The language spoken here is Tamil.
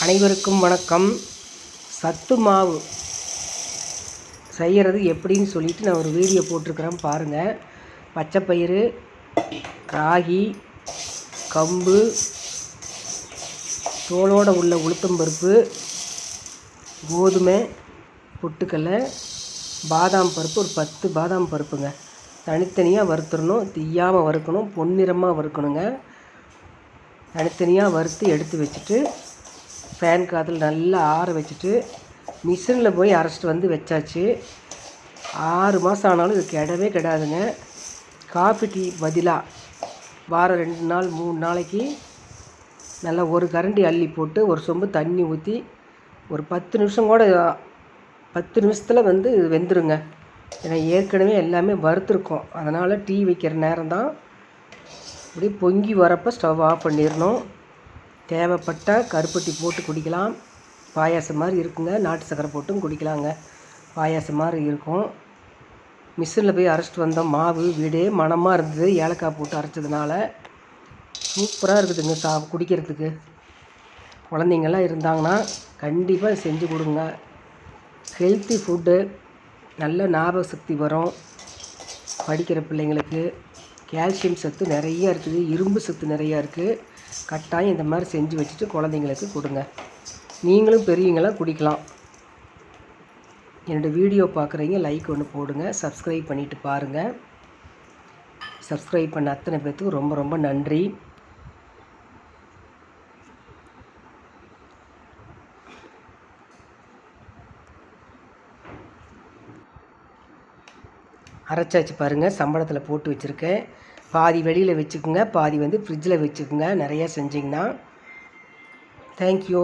அனைவருக்கும் வணக்கம். சத்து மாவு செய்கிறது எப்படின்னு சொல்லிட்டு நான் ஒரு வீடியோ போட்டிருக்கிறேன் பாருங்கள். பச்சைப்பயிறு, ராகி, கம்பு, தோலோடு உள்ள உளுத்தம்பருப்பு, கோதுமை, பொட்டுக்கடலை, பாதாம் பருப்பு, ஒரு 10 பாதாம் பருப்புங்க. தனித்தனியாக வறுத்துடணும். தீயாமல் வறுக்கணும், பொன்னிறமாக வறுக்கணுங்க. தனித்தனியாக வறுத்து எடுத்து வச்சுட்டு ஃபேன் காற்றுல நல்லா ஆற வச்சுட்டு மிஷினில் போய் அரைச்சிட்டு வந்து வச்சாச்சு. 6 மாதம் ஆனாலும் இது கெடவே கெடாதுங்க. காஃபி டீ பதிலாக வாரம் 2 நாள் 3 நாளைக்கு நல்லா ஒரு கரண்டி அள்ளி போட்டு ஒரு சொம்பு தண்ணி ஊற்றி ஒரு 10 நிமிஷம் கூட 10 நிமிஷத்தில் வெந்துருங்க. ஏன்னா ஏற்கனவே எல்லாமே வறுத்துருக்கோம். அதனால் டீ வைக்கிற நேரம் தான். இப்படி பொங்கி வரப்போ ஸ்டவ் ஆஃப் பண்ணிடணும். தேவைப்பட்டால் கருப்பட்டி போட்டு குடிக்கலாம். பாயாசம் மாதிரி இருக்குங்க. நாட்டு சக்கரை போட்டும் குடிக்கலாங்க. பாயாசம் மாதிரி இருக்கும். மிஷினில் போய் அரைச்சிட்டு வந்தோம். மாவு வீடே மணமாக இருந்தது. ஏலக்காய் போட்டு அரைச்சதுனால சூப்பராக இருக்குதுங்க குடிக்கிறதுக்கு. குழந்தைங்கள்லாம் இருந்தாங்கன்னா கண்டிப்பாக செஞ்சு கொடுங்க. ஹெல்த்தி ஃபுட்டு, நல்ல ஞாபக சக்தி வரும். படிக்கிற பிள்ளைங்களுக்கு கால்சியம் சத்து நிறையா இருக்குது, இரும்பு சத்து நிறையா இருக்குது. கட்டாயம் இந்த மாதிரி செஞ்சு வச்சுட்டு குழந்தைங்களுக்கு கொடுங்க. நீங்களும் பெரியவங்களாம் குடிக்கலாம். என்னோடய வீடியோ பார்க்குறீங்க லைக் ஒன்று போடுங்க. சப்ஸ்கிரைப் பண்ணிவிட்டு பாருங்கள். சப்ஸ்கிரைப் பண்ண அத்தனை பேர்த்துக்கு ரொம்ப ரொம்ப நன்றி. அரைச்சாச்சு பாருங்கள். சம்பளத்தில் போட்டு வச்சுருக்கேன். பாதி வெளியில் வச்சுக்கோங்க, பாதி ஃப்ரிட்ஜில் வச்சுக்கோங்க. நிறையா செஞ்சிங்கன்னா. தேங்க்யூ.